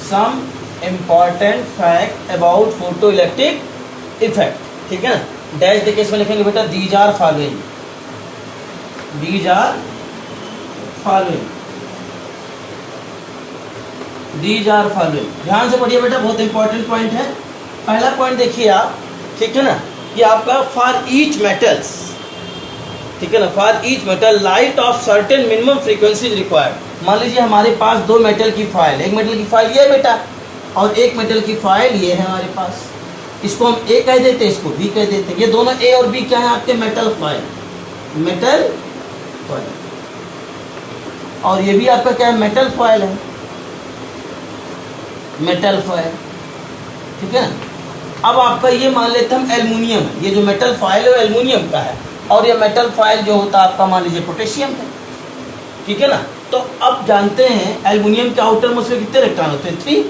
Some important fact about photoelectric effect, ठीक है ना। डैश देके इसमें लिखेंगे बेटा these are following, these are following, these are following. ध्यान से पढ़िए बेटा, बहुत इंपॉर्टेंट पॉइंट है। पहला पॉइंट देखिए आप, ठीक है ना, कि आपका फॉर ईच मेटल्स, ठीक है ना, for each metal light of certain minimum frequency required. मान लीजिए हमारे पास दो मेटल की फाइल, एक मेटल की फाइल ये है बेटा और एक मेटल की फाइल ये है हमारे पास। इसको हम ए कह देते हैं, इसको बी कह देते हैं। ये दोनों ए और बी क्या है आपके, मेटल फाइल, मेटल फाइल। और ये भी आपका क्या है, मेटल फाइल है, मेटल फाइल, ठीक है। अब आपका ये मान लेते हम एल्युमिनियम है, ये जो मेटल फाइल है वो एल्युमिनियम का है और ये मेटल फाइल जो होता है आपका मान लीजिए पोटेशियम है, ठीक है ना। तो अब जानते हैं एल्युमिनियम के आउटर मोस्ट में कितने इलेक्ट्रॉन होते हैं, 3,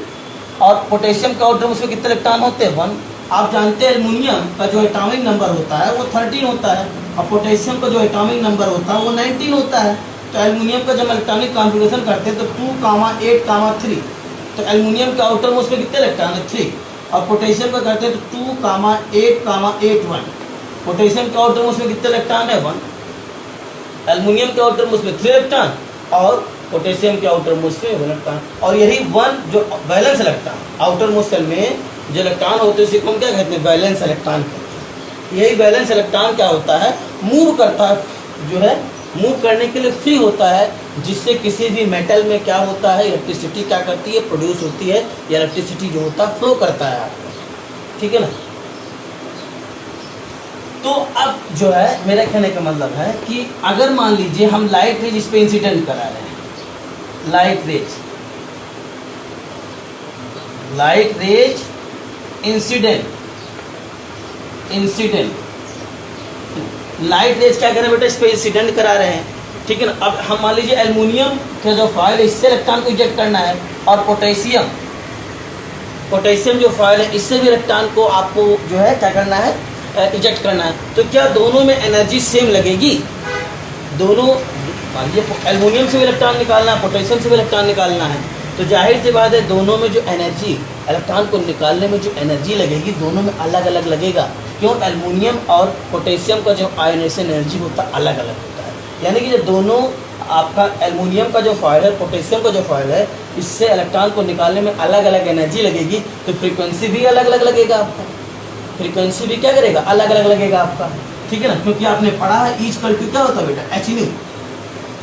और पोटेशियम के आउटर मोस्ट में कितने इलेक्ट्रॉन होते हैं, 1। आप जानते हैं एल्युमिनियम का जो एटॉमिक नंबर होता है वो 13 होता है और पोटेशियम का जो एटॉमिक नंबर होता है वो 19 होता है। तो एल्युमिनियम का जब इलेक्ट्रॉनिक कॉन्फ़िगरेशन करते हैं तो 2, 8, 3, तो एल्युमिनियम के आउटर मोस्ट में कितने इलेक्ट्रॉन है, 3, और पोटेशियम का करते हैं तो 2, 8, 1। पोटेशियम के आउटर मोस्ट में कितने इलेक्ट्रॉन है, 1। एल्युमिनियम के आउटर मोस्ट में 3 इलेक्ट्रॉन और पोटेशियम के आउटर मोस्ट में 1 इलेक्ट्रॉन। और यही 1 जो valence electron outermost shell में जो इलेक्ट्रॉन होते हैं उसी को हम क्या कहते हैं, बैलेंस इलेक्ट्रॉन कहते हैं। यही बैलेंस इलेक्ट्रॉन क्या होता है, मूव करता है, जो है मूव करने के लिए फ्री होता है, जिससे किसी भी मेटल में क्या होता है, इलेक्ट्रिसिटी क्या करती है, प्रोड्यूस होती है, या इलेक्ट्रिसिटी जो होता है फ्लो करता है आपको, ठीक है ना। तो अब जो है मेरा कहने का मतलब है कि अगर मान लीजिए हम लाइट रेज इस पे इंसिडेंट करा रहे हैं, light rays incident light rays क्या करें बेटा, इस पे इंसिडेंट करा रहे हैं, ठीक है ना। अब हम मान लीजिए एल्युमिनियम का जो फाइल है इससे इलेक्ट्रॉन को इजेक्ट करना है और पोटेशियम जो फाइल है इससे भी इलेक्ट्रॉन को आपको जो है क्या करना है, इजेक्ट करना है। तो क्या दोनों में एनर्जी सेम लगेगी, दोनों मान लीजिए एल्युमिनियम से भी इलेक्ट्रॉन निकालना है, पोटेशियम से भी इलेक्ट्रॉन निकालना है, तो जाहिर सी बात है दोनों में जो एनर्जी, इलेक्ट्रॉन को निकालने में जो एनर्जी लगेगी दोनों में अलग अलग लगेगा। क्यों, एल्युमिनियम और पोटेशियम का जो आयनेशन एनर्जी होता है अलग अलग होता है। यानी कि जब दोनों आपका एल्युमिनियम का जो फाइल है, पोटेशियम का जो फाइल है, इससे इलेक्ट्रॉन को निकालने में अलग अलग एनर्जी लगेगी, तो फ्रीक्वेंसी भी अलग अलग लगेगा आपका, फ्रीक्वेंसी भी क्या करेगा, अलग अलग लगेगा आपका, ठीक है ना। क्योंकि आपने पढ़ा है ईच इक्वल टू क्या होता है बेटा, H nu,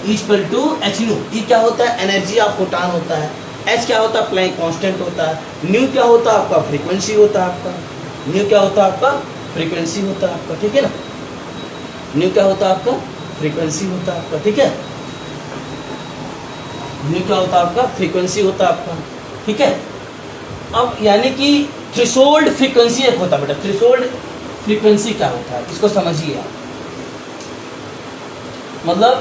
each equal to H nu. E क्या होता है, एनर्जी ऑफ फोटॉन होता है, एच क्या होता है, प्लैंक कांस्टेंट होता है, न्यू क्या होता है आपका, फ्रीक्वेंसी होता है आपका, न्यू क्या होता है आपका, फ्रीक्वेंसी होता है आपका, ठीक है ना। न्यू क्या होता है आपका, फ्रीक्वेंसी होता है आपका, ठीक है। न्यू क्या होता है आपका, फ्रीक्वेंसी होता है आपका, ठीक है। अब यानी कि थ्रेशोल्ड फ्रीक्वेंसी एक होता है बेटा, थ्रेशोल्ड फ्रीक्वेंसी क्या होता है इसको समझिए आप। मतलब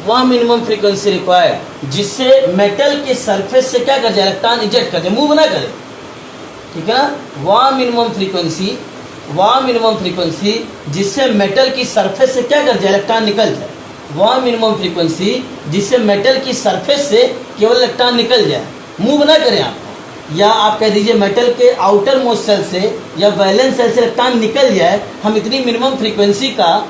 वह मिनिमम फ्रीक्वेंसी रिक्वायर्ड जिससे मेटल के सरफेस से क्या कर जाए, इलेक्ट्रॉन इजेक्ट कर जाए, मूव ना करे, ठीक है ना। वह मिनिमम फ्रीक्वेंसी जिससे मेटल की सरफेस से क्या कर जाए, इलेक्ट्रॉन निकल जाए। वह मिनिमम फ्रीक्वेंसी जिससे मेटल की सरफेस से केवल इलेक्ट्रॉन निकल जाए, मूव ना करें आप, या आप कह दीजिए मेटल के आउटर मोस्ट सेल से या वैलेंस सेल से इलेक्ट्रॉन निकल जाए। हम इतनी मिनिमम फ्रीक्वेंसी का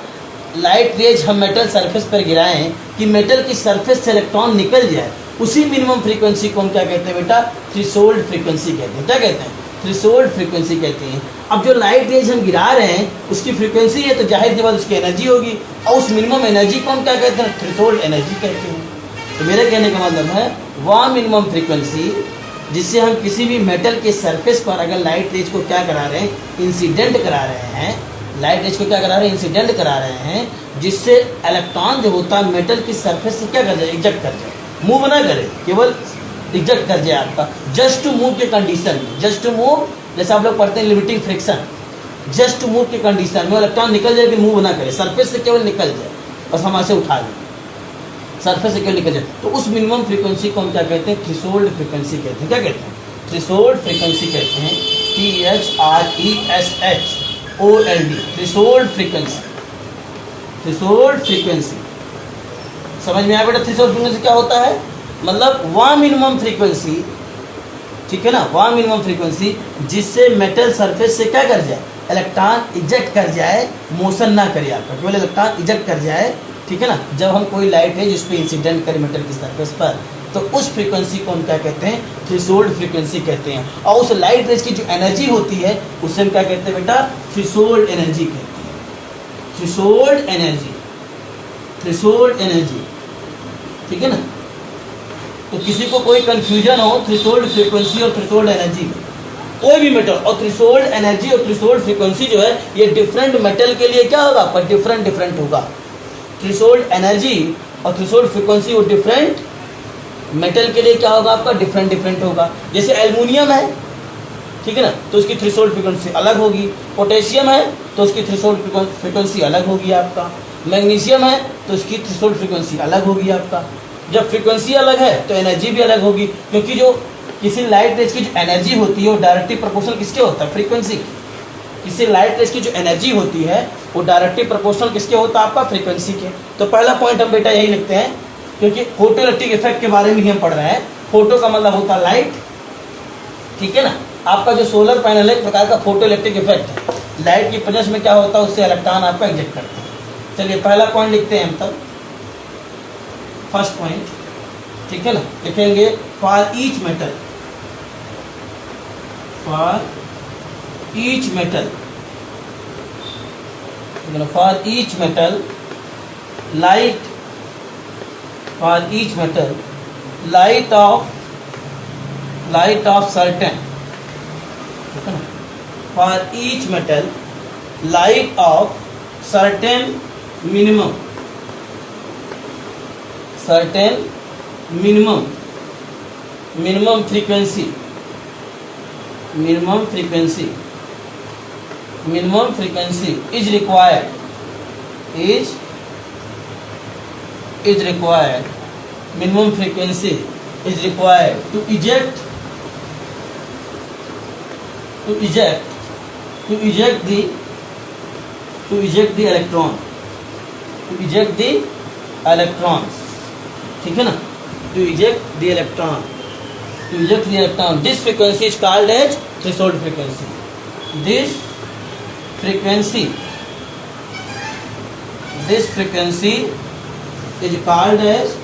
लाइट रेज हम मेटल सरफेस पर गिराएं कि मेटल की सरफेस से इलेक्ट्रॉन निकल जाए, उसी मिनिमम फ्रीक्वेंसी को हम क्या कहते हैं बेटा, थ्रेशोल्ड फ्रीक्वेंसी कहते हैं। क्या कहते हैं, थ्रेशोल्ड फ्रीक्वेंसी कहते हैं। अब जो लाइट रेज हम गिरा रहे हैं उसकी फ्रीक्वेंसी है, तो जाहिर सी बात उसकी एनर्जी होगी, और उस मिनिमम एनर्जी को हम क्या कहते हैं, थ्रेशोल्ड एनर्जी कहते हैं। तो मेरे कहने का मतलब है वह मिनिमम फ्रीक्वेंसी जिससे हम किसी भी मेटल के सरफेस पर अगर लाइट रेज को क्या करा रहे हैं, इंसिडेंट करा रहे हैं, लाइट रेज को क्या करा रहे हैं, इंसिडेंट करा रहे हैं, जिससे इलेक्ट्रॉन जो होता है मेटल की सरफेस से क्या कर जाए, इजेक्ट कर जाए, मूव ना करे, केवल इजेक्ट कर जाए आपका, जस्ट टू मूव के कंडीशन में। जस्ट टू मूव, जैसे आप लोग पढ़ते हैं limiting friction, just to move के कंडीशन में इलेक्ट्रॉन निकल जाए, मूव ना करे, सरफेस से केवल निकल जाए, बस हम ऐसे उठा दें, सरफेस से केवल निकल जाए, तो उस मिनिमम फ्रीक्वेंसी को हम क्या कहते हैं, थ्रेशोल्ड फ्रीक्वेंसी कहते हैं। क्या कहते हैं, थ्रेशोल्ड फ्रीक्वेंसी कहते हैं, THRESHOLD, threshold frequency. Threshold frequency समझ में आया बेटा, थ्रेशोल्ड फ्रीक्वेंसी क्या होता है, मतलब वह मिनिमम फ्रीक्वेंसी, ठीक है ना, वह मिनिमम फ्रीक्वेंसी जिससे मेटल सरफेस से क्या कर जाए, इलेक्ट्रॉन इजेक्ट कर जाए, मोशन ना करे आपका, केवल इलेक्ट्रॉन इजेक्ट कर जाए, ठीक है ना। जब हम कोई लाइट है जिस पे इंसिडेंट करे मेटल की सरफेस पर, तो उस फ्रीक्वेंसी को हम क्या कहते हैं, थ्रेशोल्ड फ्रीक्वेंसी कहते हैं। और उस लाइट रेज की जो एनर्जी होती है उसे हम क्या कहते हैं बेटा, थ्रेशोल्ड एनर्जी कहते हैं, थ्रेशोल्ड एनर्जी, थ्रेशोल्ड एनर्जी, ठीक है ना। तो किसी को कोई कंफ्यूजन हो थ्रेशोल्ड फ्रीक्वेंसी और थ्रेशोल्ड एनर्जी में, कोई भी मेटल, और थ्रेशोल्ड एनर्जी और थ्रेशोल्ड फ्रीक्वेंसी जो है ये डिफरेंट मेटल के लिए क्या होगा आपका, डिफरेंट डिफरेंट होगा। थ्रेशोल्ड एनर्जी और थ्रेशोल्ड फ्रीक्वेंसी वो डिफरेंट मेटल के लिए क्या होगा आपका, डिफरेंट डिफरेंट होगा। जैसे एल्युमिनियम है, ठीक है ना, तो उसकी थ्रेशोल्ड फ्रीक्वेंसी अलग होगी। पोटेशियम है तो उसकी थ्रेशोल्ड फ्रीक्वेंसी अलग होगी आपका। मैग्नीशियम है तो उसकी थ्रेशोल्ड फ्रीक्वेंसी अलग होगी आपका। जब फ्रीक्वेंसी अलग है तो एनर्जी भी अलग होगी, क्योंकि जो किसी लाइट रेज की जो एनर्जी होती है वो डायरेक्टली प्रोपोर्शनल किसके होता है, फ्रीक्वेंसी। किसी लाइट रेज की जो एनर्जी होती है वो डायरेक्टली प्रोपोर्शनल किसके होता है, आपका फ्रीक्वेंसी के। तो पहला पॉइंट हम बेटा यही लिखते हैं, क्योंकि फोटो इलेक्ट्रिक इफेक्ट के बारे में ही हम पढ़ रहे हैं। फोटो का मतलब होता है लाइट, ठीक है ना। आपका जो सोलर पैनल है एक प्रकार का फोटो इलेक्ट्रिक इफेक्ट है। लाइट की प्रेजेंस में क्या होता है, उससे इलेक्ट्रॉन आपका इजेक्ट करता है। चलिए पहला पॉइंट लिखते हैं हम तब, फर्स्ट पॉइंट, ठीक है ना। लिखेंगे for each metal, for each metal, for each metal light, for each metal light of certain, ठीक है ना, for each metal light of certain minimum, certain minimum, minimum frequency, minimum frequency, minimum frequency is required, is required, minimum frequency is required to eject the electron, to eject the electrons, ठीक है ना, to eject the electron, to eject the electron. This frequency is called as threshold frequency. This frequency is called as,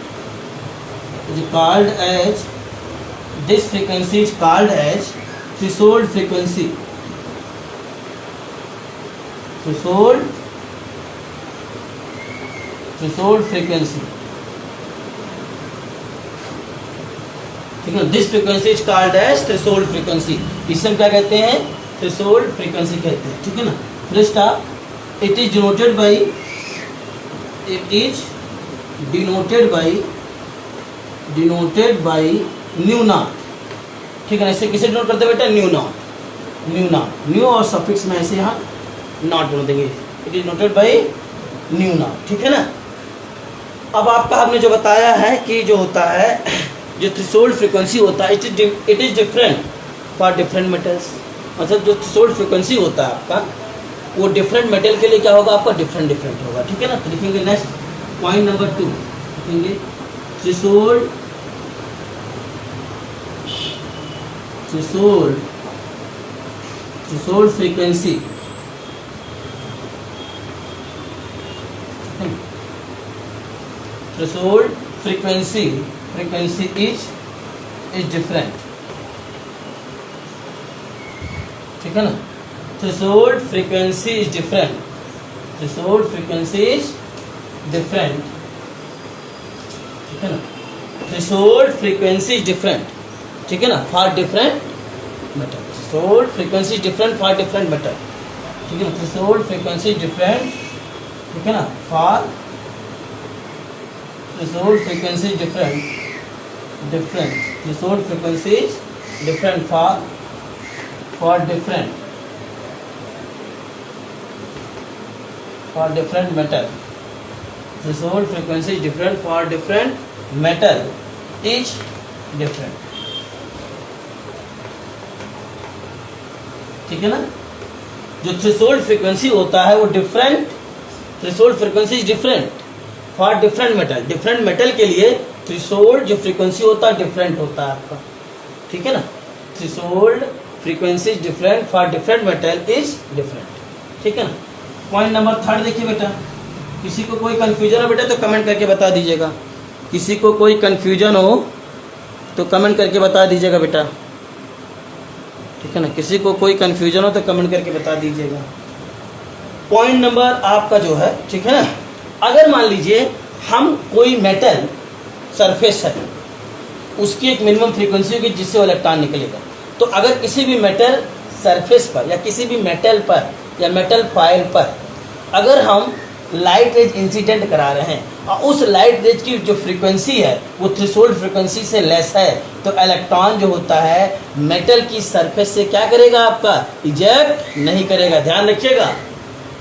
this frequency is called as threshold frequency. Threshold frequency, ठीक है। This frequency is called as threshold frequency, इसे हम क्या कहते हैं, threshold frequency कहते हैं, ठीक है ना। फर्स्ट आप, it is denoted by new not, ठीक है। ऐसे किसे डिनोट करते हैं बेटा, न्यू नॉट, न्यू और सफिक्स में ऐसे यहाँ नॉट बोल देंगे। It is noted by new not, ठीक है ना। अब आपका हमने जो बताया है कि जो होता है, जो थ्रेशोल्ड फ्रीक्वेंसी होता है, it is different for different metals. मतलब जो थ्रेशोल्ड फ्रीक्वेंसी होता है आपका, वो डिफरेंट मेटल के लिए क्या होगा आपका, डिफरेंट डिफरेंट होगा, ठीक है ना। तो लिखेंगे नेक्स्ट पॉइंट नंबर 2, लिखेंगे threshold frequency, threshold frequency is different, ठीक है ना। Threshold frequency is different, threshold frequency is different, ठीक है ना। थ्रेशोल्ड फ्रीक्वेंसी इज डिफरेंट, ठीक है ना, for different metal. Threshold frequency is different for different metal, ठीक है ना। थ्रेशोल्ड फ्रीक्वेंसी इज डिफरेंट, ठीक है ना, for threshold frequency is different, threshold frequency is different for different metal. Threshold frequency is different for different metal is different, ठीक है ना। जो थ्रेशोल्ड फ्रीक्वेंसी होता है वो different, threshold frequency is different for different metal, different metal के लिए threshold जो फ्रीक्वेंसी होता है डिफरेंट होता है आपका, ठीक है ना। Threshold frequency different for different metal is different, ठीक है ना। पॉइंट नंबर 3 देखिए बेटा, किसी को कोई कंफ्यूजन हो बेटा तो कमेंट करके बता दीजिएगा, किसी को कोई कंफ्यूजन हो तो कमेंट करके बता दीजिएगा बेटा, ठीक है ना। किसी को कोई कंफ्यूजन हो तो कमेंट करके बता दीजिएगा। पॉइंट नंबर आपका जो है, ठीक है ना, अगर मान लीजिए हम कोई मेटल सरफेस है, उसकी एक मिनिमम फ्रीक्वेंसी होगी जिससे वो इलेक्ट्रॉन निकलेगा। तो अगर किसी भी मेटल सरफेस पर या किसी भी मेटल पर या मेटल फाइल पर अगर हम लाइट रेज इंसिडेंट करा रहे हैं और उस लाइट रेज की जो फ्रीक्वेंसी है वो थ्रेशोल्ड फ्रीक्वेंसी से लेस है, तो इलेक्ट्रॉन जो होता है मेटल की सरफेस से क्या करेगा, आपका इजेक्ट नहीं करेगा। ध्यान रखिएगा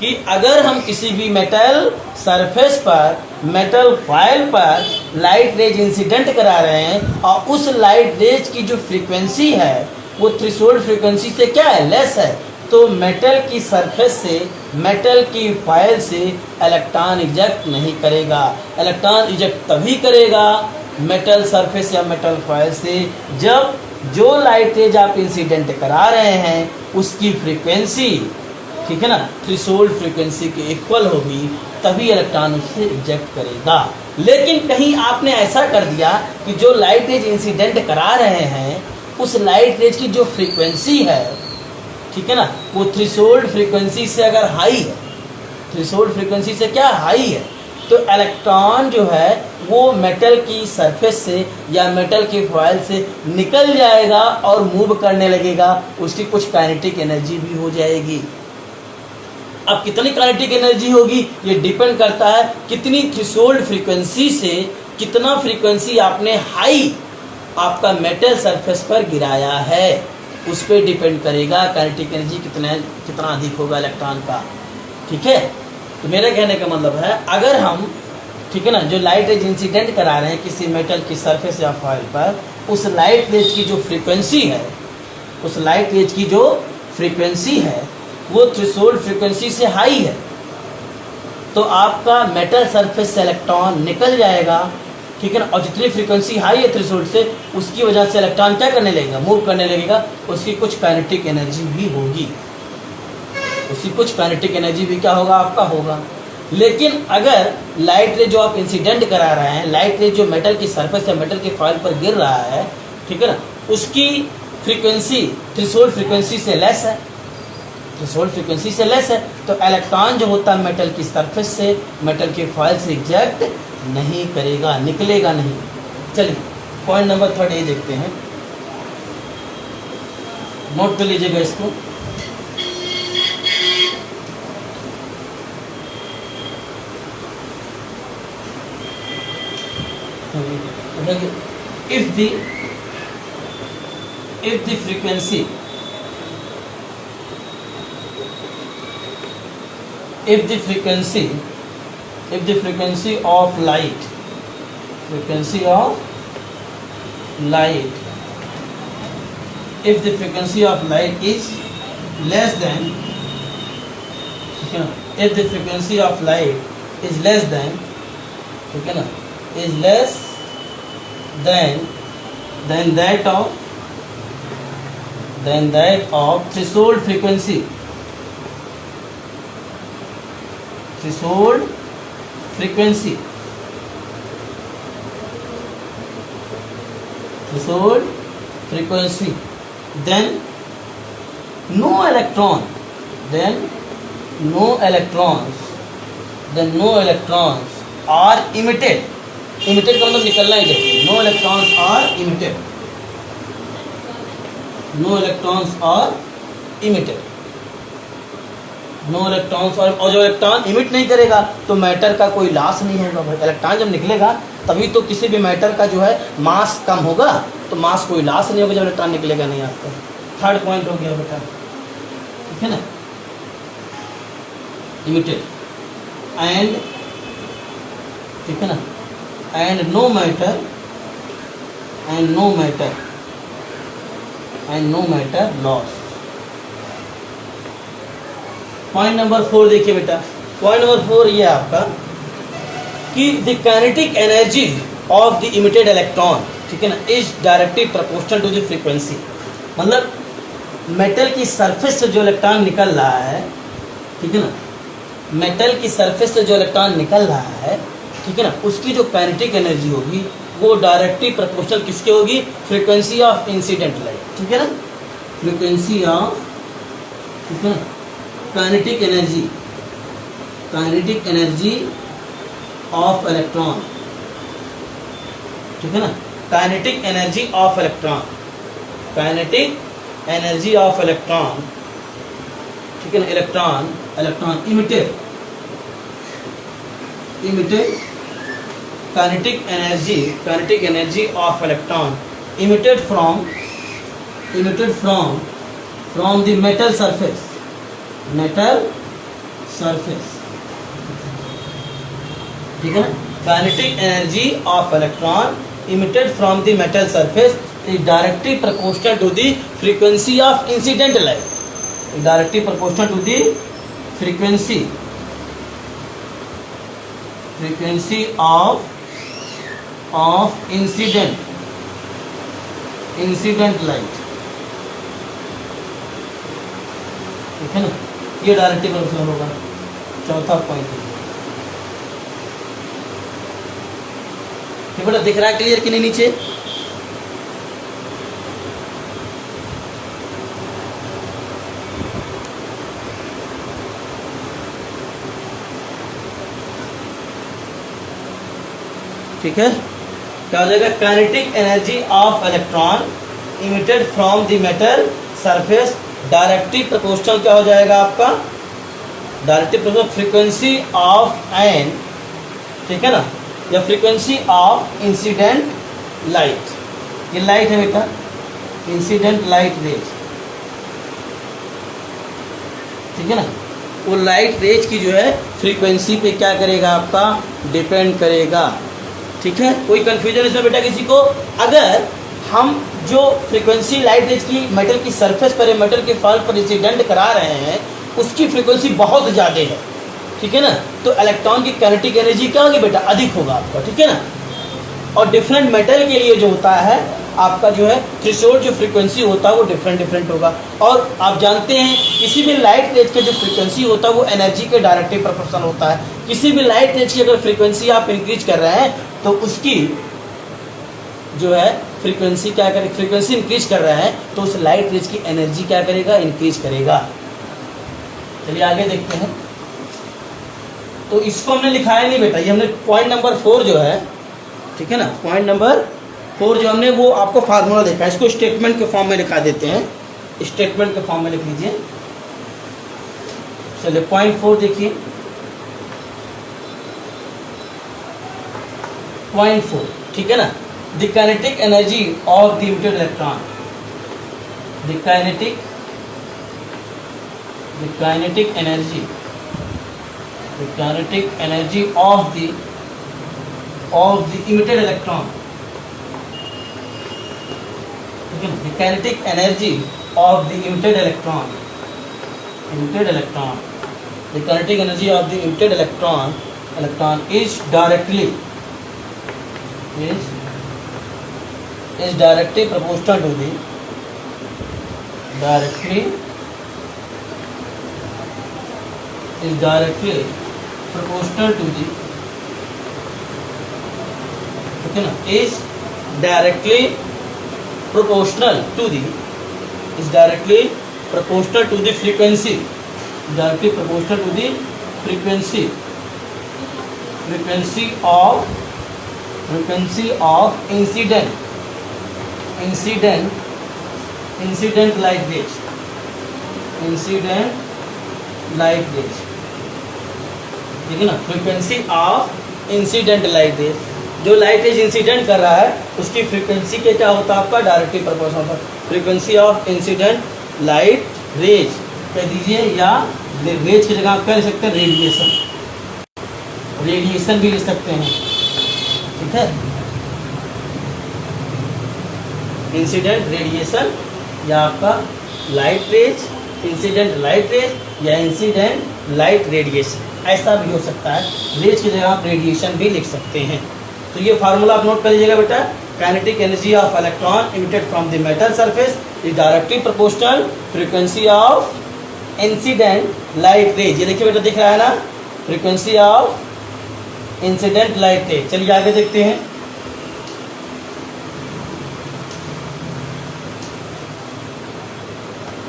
कि अगर हम किसी भी मेटल सरफेस पर मेटल फाइल पर लाइट रेज इंसिडेंट करा रहे हैं और उस लाइट रेज की जो फ्रीक्वेंसी है वो थ्रेशोल्ड फ्रीक्वेंसी से क्या है, लेस है, तो मेटल की सरफेस से मेटल की फाइल से इलेक्ट्रॉन इजेक्ट नहीं करेगा। इलेक्ट्रॉन इजेक्ट तभी करेगा मेटल सरफेस या मेटल फाइल से जब जो लाइट रेज आप इंसिडेंट करा रहे हैं उसकी फ्रीक्वेंसी, ठीक है ना, थ्रेशोल्ड फ्रीक्वेंसी के इक्वल होगी, तभी इलेक्ट्रॉन उससे इजेक्ट करेगा। लेकिन कहीं आपने ऐसा कर दिया कि जो लाइट रेज इंसिडेंट करा रहे हैं उस लाइट रेज की जो फ्रीक्वेंसी है, ठीक है ना, वो थ्रेशोल्ड फ्रीक्वेंसी से अगर हाई है, थ्रेशोल्ड फ्रीक्वेंसी से क्या हाई है, तो इलेक्ट्रॉन जो है वो मेटल की सरफेस से या मेटल की फॉइल से निकल जाएगा और मूव करने लगेगा, उसकी कुछ काइनेटिक एनर्जी भी हो जाएगी। अब कितनी काइनेटिक एनर्जी होगी ये डिपेंड करता है कितनी थ्रेशोल्ड फ्रीक्वेंसी से कितना फ्रीक्वेंसी आपने हाई आपका मेटल सरफेस पर गिराया है, उस पर डिपेंड करेगा काइनेटिक एनर्जी कितना अधिक होगा इलेक्ट्रॉन का, ठीक है। तो मेरे कहने का मतलब है अगर हम, ठीक है ना, जो लाइट रेज इंसिडेंट करा रहे हैं किसी मेटल की सरफेस या फॉइल पर, उस लाइट रेज की जो फ्रीक्वेंसी है, उस लाइट रेज की जो फ्रीक्वेंसी है वो थ्रेशोल्ड फ्रीक्वेंसी से हाई है, तो आपका मेटल सरफेस से इलेक्ट्रॉन निकल जाएगा, ठीक है ना। और जितनी फ्रीक्वेंसी हाई है थ्रेशोल्ड से उसकी वजह से इलेक्ट्रॉन क्या करने लगेगा, मूव करने लगेगा, उसकी कुछ काइनेटिक एनर्जी भी होगी, उसकी कुछ काइनेटिक एनर्जी भी क्या होगा, आपका होगा। लेकिन अगर लाइट रे जो आप इंसिडेंट करा रहे हैं, लाइट रे जो मेटल की सरफेस या मेटल की फॉइल पर गिर रहा है, ठीक है ना, उसकी फ्रीक्वेंसी थ्रेशोल्ड फ्रीक्वेंसी से लेस है, थ्रेशोल्ड फ्रीक्वेंसी से लेस है, तो इलेक्ट्रॉन जो होता है मेटल की सरफेस से मेटल की फॉइल से इजेक्ट नहीं करेगा, निकलेगा नहीं। चलिए पॉइंट नंबर 3 ये देखते हैं, नोट कर लीजिएगा इसको। if the frequency of light is less than, if the frequency of light is less than, ठीक है ना, is less than that of threshold frequency, then no electrons are emitted का मतलब निकलना ही चाहिए, no electrons are emitted, और जब electron emit नहीं करेगा तो मैटर का कोई लॉस नहीं होगा भाई। इलेक्ट्रॉन जब निकलेगा तभी तो किसी भी मैटर का जो है मास कम होगा, तो मास कोई लॉस नहीं होगा जब इलेक्ट्रॉन निकलेगा नहीं आपका। 3rd पॉइंट हो गया बेटा, ठीक है ना, इमिटेड एंड, ठीक है ना, and no matter loss। Point number 4 देखिए बेटा, पॉइंट नंबर 4 ये आपका कि the kinetic energy of the emitted electron, ठीक है ना, is directly proportional to the frequency. मतलब मेटल की सरफेस से जो इलेक्ट्रॉन निकल रहा है, ठीक है ना, मेटल की सरफेस से जो इलेक्ट्रॉन निकल रहा है, ठीक है ना, उसकी जो काइनेटिक एनर्जी होगी वो डायरेक्टली प्रोपोर्शनल किसके होगी, फ्रीक्वेंसी ऑफ इंसिडेंट लाइट, ठीक है ना, फ्रीक्वेंसी ऑफ, ठीक है ना, काइनेटिक एनर्जी ऑफ इलेक्ट्रॉन, ठीक है ना, kinetic energy of electron, kinetic energy of electron, ठीक है ना, electron emitted kinetic energy of electron emitted from the metal surface, ठीक है ना, kinetic energy of electron emitted from the metal surface is directly proportional to the frequency of incident light, directly proportional to the frequency of incident light, ठीक है ना, ये directly proportional होगा। चौथा point ये बेटा दिख रहा है क्लियर कि नहीं नीचे? ठीक है, क्या हो जाएगा, kinetic energy of electron emitted from the metal surface directly proportional, क्या हो जाएगा आपका, directly proportional frequency of an, ठीक है ना, या फ्रीक्वेंसी ऑफ इंसिडेंट लाइट, ये लाइट है बेटा, इंसिडेंट लाइट रेज, ठीक है ना, वो लाइट रेज की जो है फ्रीक्वेंसी पे क्या करेगा आपका, डिपेंड करेगा, ठीक है। कोई कंफ्यूजन इसमें बेटा किसी को? अगर हम जो फ्रीक्वेंसी लाइट रेज की मेटल की सरफेस पर या मेटल के फॉल पर इंसिडेंट करा रहे हैं उसकी फ्रीक्वेंसी बहुत ज़्यादा है, ठीक है ना, तो इलेक्ट्रॉन की काइनेटिक एनर्जी क्या होगी बेटा, अधिक होगा आपका, ठीक है ना। और डिफरेंट मेटल के लिए जो होता है आपका जो है थ्रेशोल्ड जो फ्रीक्वेंसी होता है वो डिफरेंट होगा। और आप जानते हैं किसी भी लाइट रेज का जो फ्रीक्वेंसी होता है वो एनर्जी के डायरेक्टली प्रोपोर्शनल होता है। किसी भी लाइट रेज की अगर फ्रीक्वेंसी आप इंक्रीज कर रहे हैं तो उसकी जो है फ्रीक्वेंसी क्या करेगा, फ्रीक्वेंसी इंक्रीज कर रहे हैं तो उस लाइट रेज की एनर्जी क्या करेगा, इंक्रीज करेगा। चलिए आगे देखते हैं। तो इसको हमने लिखाया नहीं बेटा, ये हमने पॉइंट नंबर 4 जो है, ठीक है ना, पॉइंट नंबर 4 जो हमने वो आपको फार्मूला देखा है, इसको स्टेटमेंट के फॉर्म में लिखा देते हैं, स्टेटमेंट के फॉर्म में लिख लीजिए। चलिए पॉइंट 4 देखिए, पॉइंट 4, ठीक है ना, the kinetic energy of the emitted electron, the kinetic energy of the emitted electron, the kinetic energy of the emitted electron, the kinetic energy of the emitted electron is directly proportional to the proportional to the, ठीक है ना, is directly proportional to the frequency, directly proportional to the frequency of incident light rays, ठीक है ना, frequency of incident light rays, जो light rays incident कर रहा है उसकी फ्रीक्वेंसी के क्या होता है आपका, डायरेक्टली प्रोपोर्शनल होता है। Frequency of incident light rays कह दीजिए, या रेज की जगह आप क्या लिख सकते हैं, रेडिएशन भी लिख सकते हैं, ठीक है, इंसिडेंट रेडिएशन या आपका light rays, incident light rays या इंसिडेंट लाइट रेडिएशन, ऐसा भी हो सकता है। रेज की जगह आप रेडिएशन भी लिख सकते हैं, तो ये फार्मूला आप नोट कर लीजिएगा बेटा, kinetic energy of electron emitted from the metal surface is directly proportional frequency of incident light rays. ये देखिए बेटा दिख रहा है ना, frequency of incident light rays. चलिए आगे देखते हैं।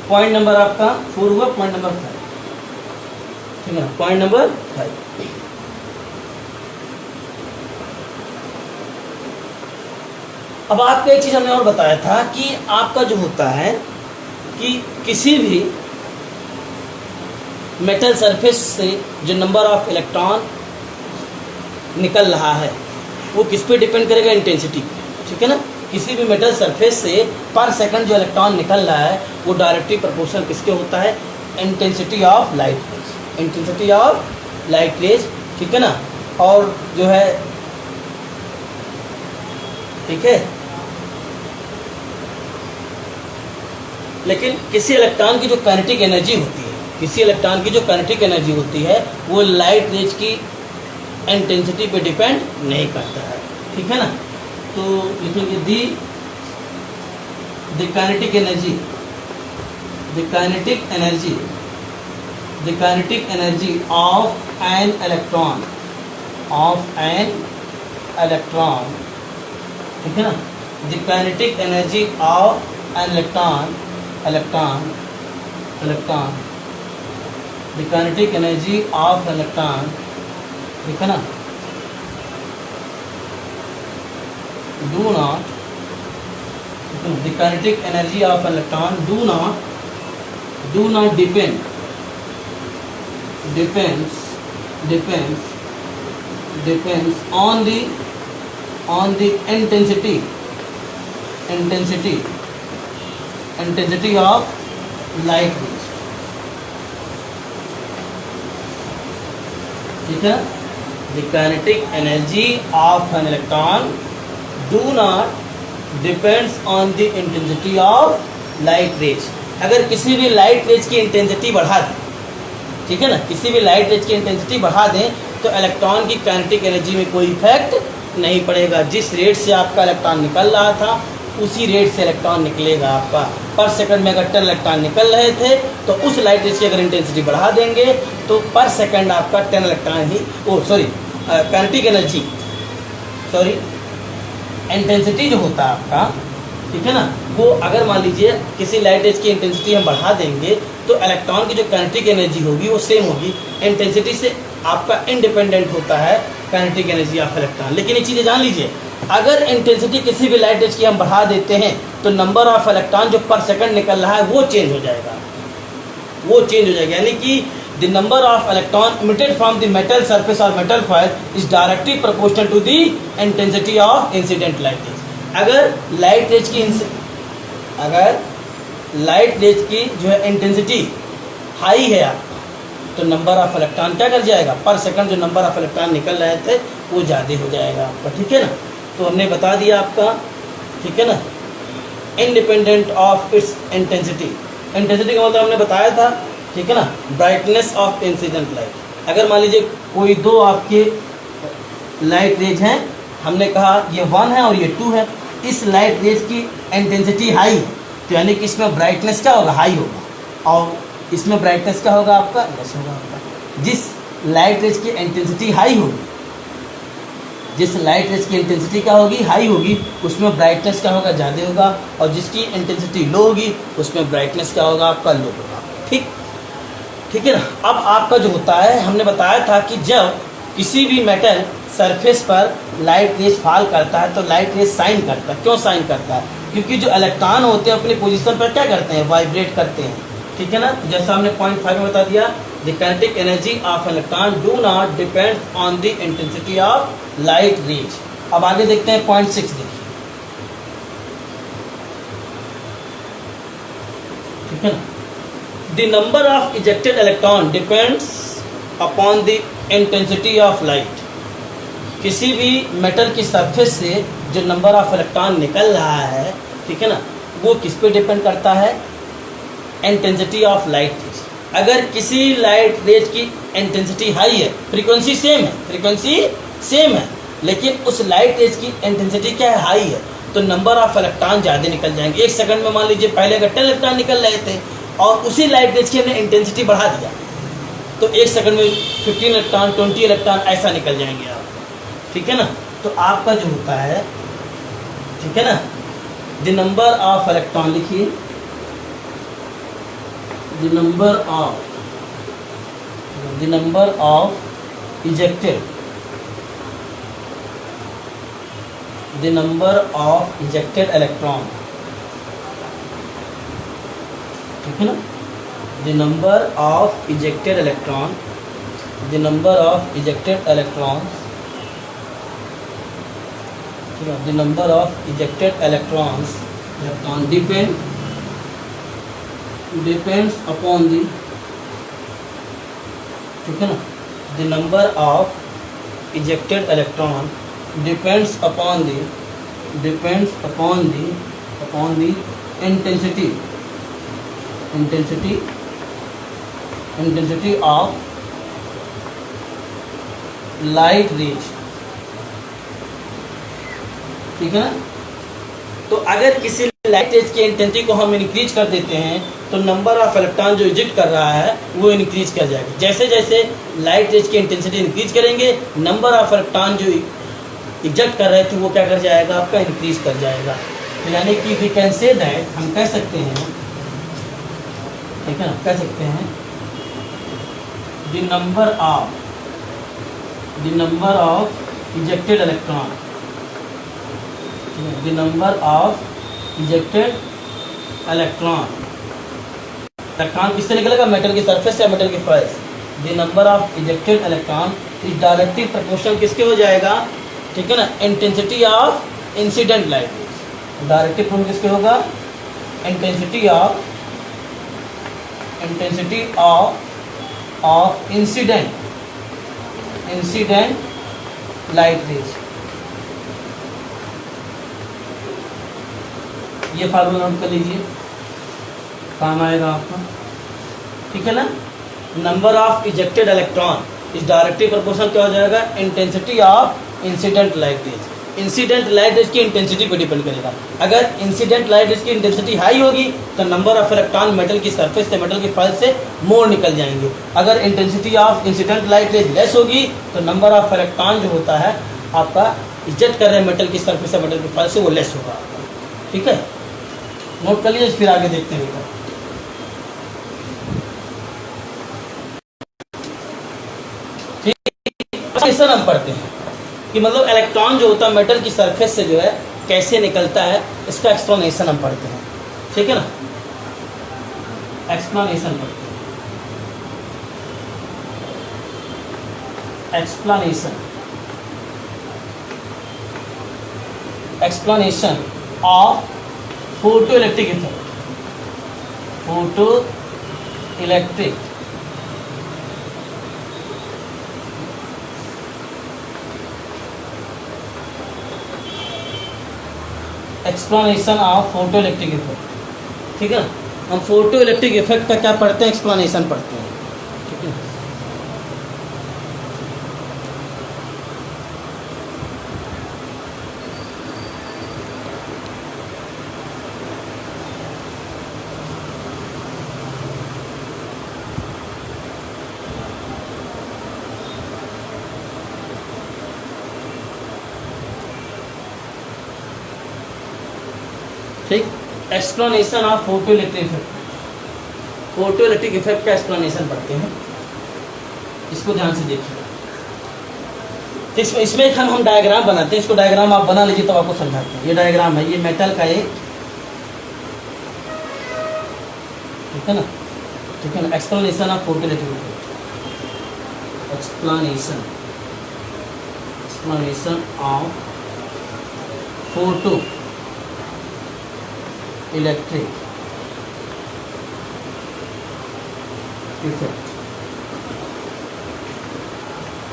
पॉइंट नंबर आपका 4 हुआ, पॉइंट नंबर 5, ठीक है ना, पॉइंट नंबर 5। अब आपको एक चीज हमने और बताया था कि आपका जो होता है कि किसी भी मेटल सरफेस से जो नंबर ऑफ इलेक्ट्रॉन निकल रहा है वो किस पे डिपेंड करेगा, इंटेंसिटी पे, ठीक है ना। किसी भी मेटल सरफेस से पर सेकंड जो इलेक्ट्रॉन निकल रहा है वो डायरेक्टली प्रोपोर्शनल किसके होता है, intensity of light rays, intensity of light rays, ठीक है ना। और जो है, ठीक है, लेकिन किसी इलेक्ट्रॉन की जो काइनेटिक एनर्जी होती है, किसी इलेक्ट्रॉन की जो काइनेटिक एनर्जी होती है वो लाइट रेज की इंटेंसिटी पे डिपेंड नहीं करता है, ठीक है ना। तो लिखेंगे the kinetic energy, the kinetic energy, the kinetic energy of an electron, of an electron, ठीक है ना, the kinetic energy of an electron, electron, electron, the kinetic energy of electron, ठीक है ना, do not, the kinetic energy of an electron do not depends on the intensity of light rays, ठीक है। the kinetic energy of an electron do not depends on the intensity of light rays। अगर किसी भी light rays की intensity बढ़ा दें, ठीक है ना, किसी भी लाइट रेज की इंटेंसिटी बढ़ा दें तो इलेक्ट्रॉन की काइनेटिक एनर्जी में कोई इफेक्ट नहीं पड़ेगा। जिस रेट से आपका इलेक्ट्रॉन निकल रहा था उसी रेट से इलेक्ट्रॉन निकलेगा आपका। पर सेकंड में अगर 10 इलेक्ट्रॉन निकल रहे थे तो उस लाइट रेज की अगर इंटेंसिटी बढ़ा देंगे तो पर सेकंड आपका 10 इलेक्ट्रॉन ही, काइनेटिक एनर्जी, इंटेंसिटी जो होता है आपका, ठीक है ना, वो अगर मान लीजिए किसी लाइट रेज की इंटेंसिटी हम बढ़ा देंगे तो इलेक्ट्रॉन की जो काइनेटिक एनर्जी होगी वो सेम होगी, इंटेंसिटी से आपका इंडिपेंडेंट होता है काइनेटिक एनर्जी ऑफ इलेक्ट्रॉन। लेकिन ये चीज़ें जान लीजिए, अगर इंटेंसिटी किसी भी लाइट रेज की हम बढ़ा देते हैं तो नंबर ऑफ इलेक्ट्रॉन जो पर सेकंड निकल रहा है वो चेंज हो जाएगा, वो चेंज हो जाएगा। यानी कि the number of electron emitted from the metal surface or metal foil is directly proportional to the intensity of incident light rays। अगर लाइट रेज की जो है इंटेंसिटी हाई है आपका तो नंबर ऑफ इलेक्ट्रॉन क्या कर जाएगा, पर सेकंड जो नंबर ऑफ इलेक्ट्रॉन निकल रहे थे वो ज़्यादा हो जाएगा आपका, ठीक है ना। तो हमने बता दिया आपका, ठीक है ना, independent of its intensity. Intensity का मतलब हमने बताया था, ठीक है ना, ब्राइटनेस ऑफ इंसिडेंट लाइट। अगर मान लीजिए कोई दो आपके लाइट रेज हैं, हमने कहा ये 1 है और ये 2 है, इस लाइट रेज की इंटेंसिटी हाई है तो यानी कि इसमें ब्राइटनेस क्या होगा, हाई होगा, और इसमें ब्राइटनेस क्या होगा आपका, लेस होगा आपका। जिस लाइट रेज की इंटेंसिटी हाई होगी, जिस लाइट रेज की इंटेंसिटी क्या होगी, हाई होगी, उसमें ब्राइटनेस क्या होगा, ज़्यादा होगा, और जिसकी इंटेंसिटी लो होगी उसमें ब्राइटनेस क्या होगा आपका, लो होगा, ठीक है ना। अब आपका जो होता है, हमने बताया था कि जब किसी भी मेटल सरफेस पर लाइट रेज फॉल करता है तो लाइट रेज साइन करता है। क्यों साइन करता है, क्योंकि जो इलेक्ट्रॉन होते हैं अपनी पोजीशन पर क्या करते हैं, वाइब्रेट करते हैं, ठीक है ना। जैसा हमने पॉइंट 5 में बता दिया, the kinetic energy of electron do not depend on the intensity of light rays. अब आगे देखते हैं पॉइंट 6, देखिए, ठीक है ना। The number of ejected electron depends upon the intensity of light। किसी भी मेटल की सरफेस से जो नंबर ऑफ इलेक्ट्रॉन निकल रहा है, ठीक है ना, वो किस पे डिपेंड करता है, इंटेंसिटी ऑफ लाइट रेज। अगर किसी लाइट रेज की इंटेंसिटी हाई है, फ्रीक्वेंसी सेम है, फ्रीक्वेंसी सेम है, लेकिन उस लाइट रेज की इंटेंसिटी क्या है, हाई है, तो नंबर ऑफ इलेक्ट्रॉन ज़्यादा निकल जाएंगे। 1 सेकंड में मान लीजिए पहले अगर 10 इलेक्ट्रॉन निकल रहे थे और उसी लाइट रेज की हमने इंटेंसिटी बढ़ा दिया तो 1 सेकंड में 15 इलेक्ट्रॉन 20 इलेक्ट्रॉन ऐसा निकल जाएंगे आप, ठीक है ना। तो आपका जो होता है, ठीक है ना, द नंबर ऑफ इलेक्ट्रॉन लिखिए, the number of ejected, the number of ejected electron, ठीक है ना, the number of ejected electron, the number of ejected electrons, ठीक है, the number of ejected electrons depends upon the, ठीक है ना, the number of ejected electron depends upon the intensity of light rays, ठीक है ना। तो अगर किसी लाइट रेज की इंटेंसिटी को हम इंक्रीज कर देते हैं तो नंबर ऑफ इलेक्ट्रॉन जो इजेक्ट कर रहा है वो इंक्रीज कर जाएगा। जैसे जैसे लाइट रेज की इंटेंसिटी इंक्रीज करेंगे नंबर ऑफ इलेक्ट्रॉन जो इजेक्ट कर रहे थे वो क्या कर जाएगा, आपका इंक्रीज कर जाएगा। तो यानी कि वी कैन से दैट, हम कह सकते हैं, ठीक है ना, कह सकते हैं the number of ejected electron, the number of ejected electron किससे निकलेगा, मेटल की सरफेस या मेटल की फर्स। The number of ejected electron is directly proportional किसके हो जाएगा, ठीक है ना, intensity of incident light rays. Directly proportional किसके होगा, intensity of incident light rays. ये फार्मूला नोट कर लीजिए, काम आएगा आपका, ठीक है ना। नंबर ऑफ इजेक्टेड इलेक्ट्रॉन इस डायरेक्टली प्रोपोर्शनल क्या हो जाएगा, intensity of incident light rays. Incident light rays की इंटेंसिटी पर डिपेंड करेगा। अगर इंसिडेंट लाइट रेज की इंटेंसिटी हाई होगी तो नंबर ऑफ इलेक्ट्रॉन मेटल की सरफेस से, मेटल की फल से मोर निकल जाएंगे। अगर intensity of incident light rays less होगी तो नंबर ऑफ इलेक्ट्रॉन जो होता है आपका इजेक्ट कर रहे हैं मेटल की सरफेस से, मेटल की फल से, वो लेस होगा आपका, ठीक है। नोट कर लीजिए, फिर आगे देखते हैं। ठीक, हम पढ़ते हैं कि मतलब इलेक्ट्रॉन जो होता है मेटल की सरफेस से जो है कैसे निकलता है, इसका एक्सप्लेनेशन हम पढ़ते हैं, ठीक है ना। एक्सप्लेनेशन पढ़ते हैं, explanation of photo electric effect, photo electric explanation of photo electric effect, ठीक है। हम फोटो इलेक्ट्रिक इफेक्ट का क्या पढ़ते हैं, एक्सप्लेनेशन पढ़ते हैं, ठीक है। ठीक, explanation of photo electric effect, photo electric effect का एक्सप्लेनेशन पढ़ते हैं, इसको ध्यान से देखिए। इसमें हम डायग्राम बनाते हैं, इसको डायग्राम आप बना लीजिए तो आपको समझाते हैं। ये डायग्राम है, ये मेटल का एक, ठीक है ना, ठीक है ना। Explanation of photo electric effect, explanation of photo electric effect,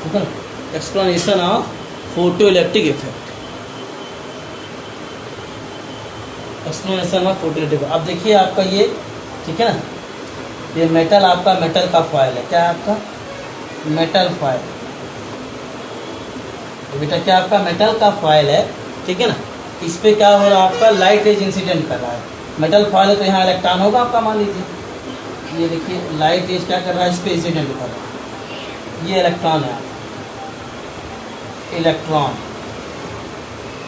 ठीक है। Explanation of photo electric effect, explanation of photo electric. अब देखिए आपका ये, ठीक है ना, ये मेटल आपका मेटल का फॉयल है, क्या है आपका मेटल फॉयल, तो बेटा क्या आपका मेटल का फॉयल है, ठीक है ना, इस पे क्या हो रहा है आपका लाइट रेज इंसिडेंट कर रहा है। मेटल फॉयल है तो यहाँ इलेक्ट्रॉन होगा आपका, मान लीजिए ये देखिए लाइट रेज क्या कर रहा है, इस पे इंसिडेंट कर रहा है, ये इलेक्ट्रॉन है इलेक्ट्रॉन,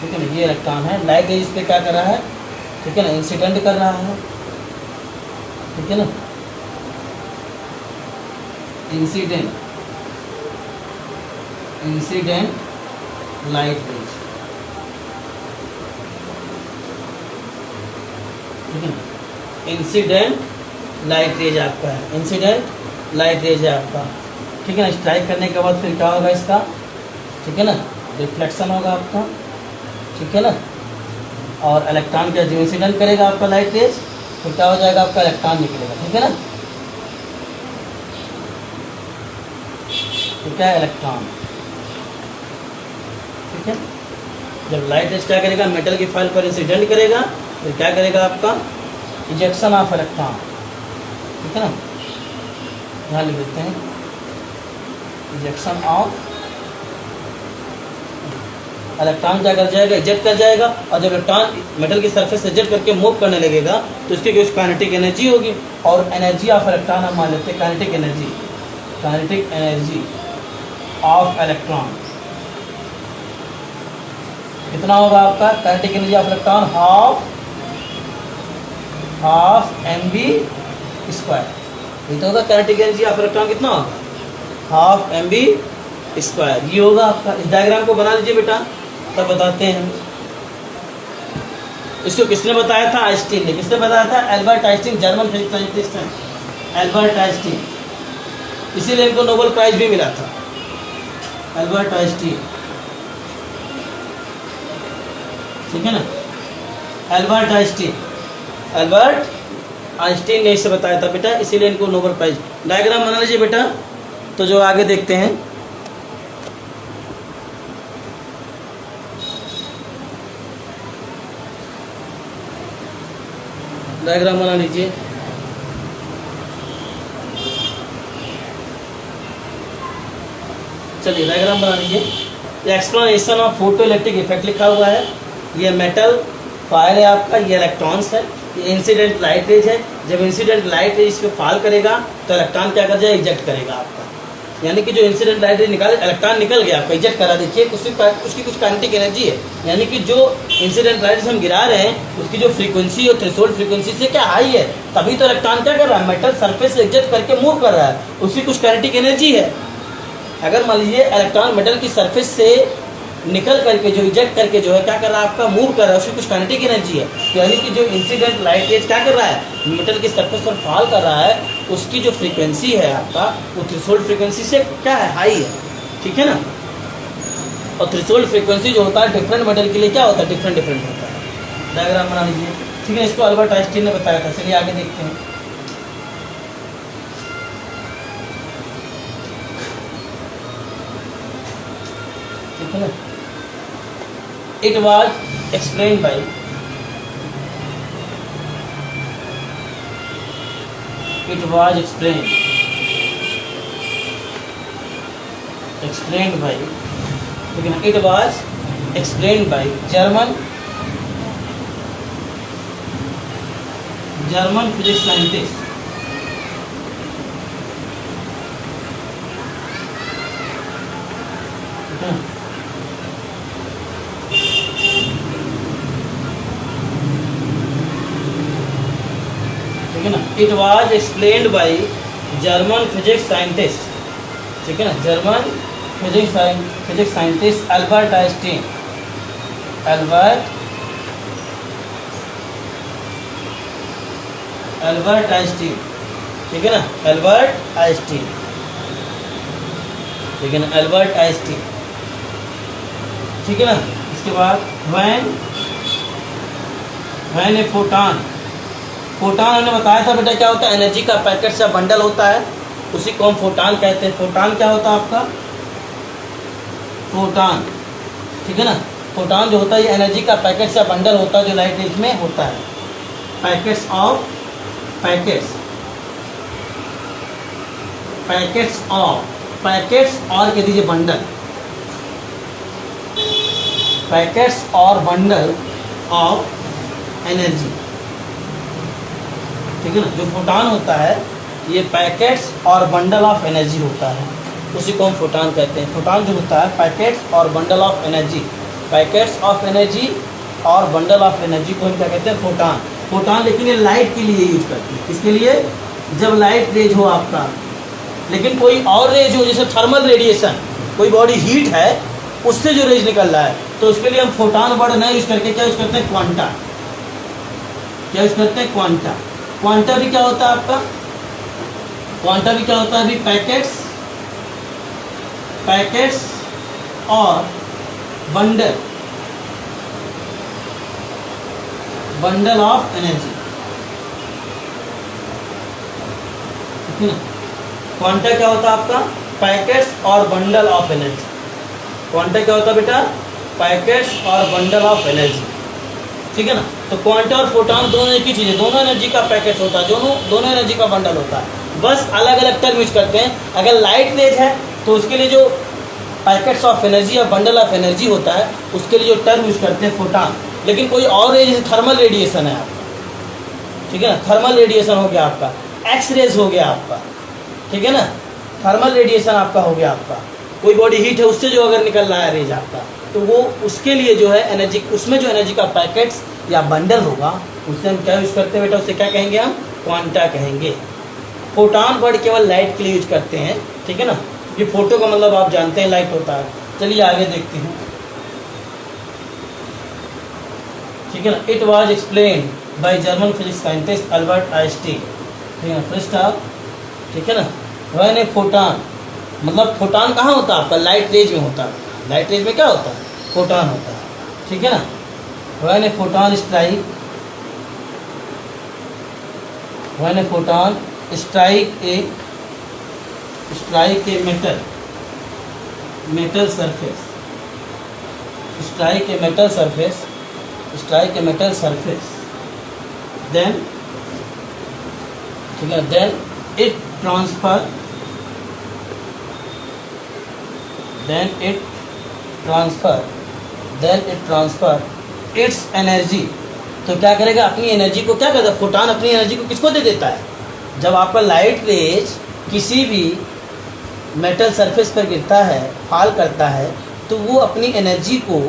ठीक है ना, ये इलेक्ट्रॉन है, लाइट रेज इस पे क्या कर रहा है, ठीक है ना, इंसिडेंट कर रहा है, ठीक है ना, इंसिडेंट लाइट रेज, ठीक है ना, इंसिडेंट लाइट रेज आपका है, इंसिडेंट लाइट रेज है आपका, ठीक है ना। स्ट्राइक करने के बाद फिर क्या होगा इसका, ठीक है ना, रिफ्लेक्शन होगा आपका, ठीक है ना, और इलेक्ट्रॉन का जो इंसिडेंट करेगा आपका लाइट रेज, तो क्या हो जाएगा आपका इलेक्ट्रॉन निकलेगा, ठीक है ना, तो क्या है इलेक्ट्रॉन, ठीक है। जब लाइट रेज क्या करेगा, मेटल की फाइल पर इंसिडेंट करेगा, तो क्या करेगा आपका इजेक्शन ऑफ इलेक्ट्रॉन, ठीक है ना, यहाँ लिख देते हैं इजेक्शन ऑफ इलेक्ट्रॉन, क्या कर जाएगा, इजेक्ट कर जाएगा, और जब इलेक्ट्रॉन मेटल की सरफेस से इजेक्ट करके मूव करने लगेगा तो उसकी कुछ काइनेटिक एनर्जी होगी, और एनर्जी ऑफ इलेक्ट्रॉन हम मान लेते हैं काइनेटिक एनर्जी ऑफ इलेक्ट्रॉन कितना होगा आपका, kinetic energy of electron half mv square, ये तो होगा काइनेटिक एनर्जी ऑफ इलेक्ट्रॉन कितना होगा, हाफ mv स्क्वायर, ये होगा आपका। इस डायग्राम को बना लीजिए बेटा, तब बताते हैं। इसको किसने बताया था, आइंस्टीन ने। किसने बताया था, Albert Einstein, German physics scientist हैं एल्बर्ट आइंस्टीन, इसीलिए इनको नोबेल प्राइज भी मिला था, एल्बर्ट आइंस्टीन, ठीक है ना, एल्बर्ट आइंस्टीन ने इसे बताया था बेटा, इसीलिए इनको नोबेल प्राइज। डायग्राम बना लीजिए बेटा, तो जो आगे देखते हैं, डायग्राम बना लीजिए। चलिए डायग्राम बना लीजिए। Explanation of photo electric effect लिखा हुआ है, ये मेटल फायर है आपका, ये इलेक्ट्रॉन्स है, ये इंसिडेंट लाइट रेज है। जब इंसिडेंट लाइट रेज इस पर फाल करेगा तो इलेक्ट्रॉन क्या कर जाएगा, इजेक्ट करेगा आपका, यानी कि जो इंसिडेंट लाइट रेज निकाले, इलेक्ट्रॉन निकल गया आपका, इजेक्ट करा, देखिए उसकी कुछ काइनेटिक एनर्जी है, यानी कि जो इंसिडेंट लाइट हम गिरा रहे हैं उसकी जो फ्रीक्वेंसी और थ्रेशोल्ड फ्रीक्वेंसी से क्या हाई है, तभी तो इलेक्ट्रॉन क्या कर रहा है, मेटल सरफेस से इजेक्ट करके मूव कर रहा है, उसकी कुछ काइनेटिक एनर्जी है। अगर मान लीजिए इलेक्ट्रॉन मेटल की सरफेस से निकल करके जो इजेक्ट करके जो है क्या कर रहा है आपका, मूव कर रहा है, उसकी कुछ काइनेटिक एनर्जी है, तो यानी कि जो इंसिडेंट लाइट रेज क्या कर रहा है, मेटल की सरफेस पर फॉल कर रहा है, उसकी जो फ्रीक्वेंसी है आपका, वो थ्रेशोल्ड फ्रीक्वेंसी से क्या है, हाई है, ठीक है ना। और थ्रेशोल्ड फ्रीक्वेंसी जो होता है डिफरेंट मेटल के लिए क्या होता है, डिफरेंट होता है। डायग्राम बना लीजिए, ठीक है, इसको एल्बर्ट आइंस्टीन ने बताया था। चलिए आगे देखते हैं। ठीक है ना, it was explained by लेकिन it was explained by German physics scientist, ठीक है ना, it was explained by German physics scientist, ठीक है ना, German physics scientist Albert Einstein, ठीक है ना, एल्बर्ट आइंस्टीन, ठीक है ना। इसके बाद व्हेन ए फोटॉन हमने बताया था बेटा क्या होता है, एनर्जी का पैकेट या बंडल होता है, उसी को हम फोटॉन कहते हैं। फोटॉन क्या होता है आपका, फोटॉन, ठीक है ना, फोटॉन जो होता है ये एनर्जी का पैकेट या बंडल होता है जो लाइट रेज में होता है। पैकेट्स और कह दीजिए बंडल, पैकेट्स और बंडल ऑफ एनर्जी, ठीक है ना। जो फोटान होता है ये पैकेट्स और बंडल ऑफ एनर्जी होता है, उसी को हम फोटान कहते हैं। फोटान जो होता है पैकेट्स और bundle of energy, packets of energy और बंडल ऑफ एनर्जी को हम क्या कहते हैं, फोटान। फोटान लेकिन ये लाइट के लिए यूज करते हैं। किसके लिए? जब लाइट रेज हो आपका, लेकिन कोई और रेज हो, जैसे थर्मल रेडिएशन, कोई बॉडी हीट है उससे जो रेज निकल रहा है, तो उसके लिए हम फोटान वर्ड न यूज करके क्या यूज करते हैं, क्वांटा। क्या यूज करते हैं, क्वांटा। क्वांटा भी क्या होता है आपका, क्वांटा भी क्या होता है अभी, पैकेट्स और बंडल ऑफ एनर्जी, ठीक है ना। क्वांटा क्या होता है आपका, पैकेट्स और बंडल ऑफ एनर्जी। क्वांटा क्या होता है बेटा, पैकेट्स और बंडल ऑफ एनर्जी, ठीक है ना। तो क्वांटा और फोटान दोनों एक ही चीज़ है, दोनों एनर्जी का पैकेट होता है, दोनों एनर्जी का बंडल होता है, बस अलग अलग टर्म यूज करते हैं। अगर लाइट रेज है तो उसके लिए जो पैकेट्स ऑफ एनर्जी या बंडल ऑफ एनर्जी होता है उसके लिए जो टर्म यूज करते हैं फोटान। लेकिन कोई और रेज, जैसे थर्मल रेडिएशन है आपका, ठीक है ना, थर्मल रेडिएशन हो गया आपका, एक्स रेज हो गया आपका, ठीक है ना, थर्मल रेडिएशन आपका हो गया आपका, कोई बॉडी हीट है उससे जो अगर निकल रहा है रेज आपका, तो वो उसके लिए जो है एनर्जी, उसमें जो एनर्जी का पैकेट्स या बंडल होगा उससे हम क्या यूज करते हैं बेटा, उससे क्या कहेंगे हम, क्वांटा कहेंगे। फोटान वर्ड केवल लाइट के लिए यूज करते हैं, ठीक है ना। ये फोटो का मतलब आप जानते हैं लाइट होता है। चलिए आगे देखते हैं, ठीक है ना। It was explain by German physics scientist Albert Einstein, ठीक है, फर्स्ट ऑफ, ठीक है ना। व्हेन ए फोटान, मतलब फोटान कहाँ होता है आपका, लाइट रेज में होता है। लाइट रेज में क्या होता है, फोटान होता है, ठीक है ना। When A photon strike a metal surface, then, ठीक है, then it transfer its energy, तो क्या करेगा, अपनी एनर्जी को क्या करता है, फोटान अपनी एनर्जी को किसको दे देता है। जब आपका लाइट रेज किसी भी मेटल सरफेस पर गिरता है, फॉल करता है, तो वो अपनी एनर्जी को,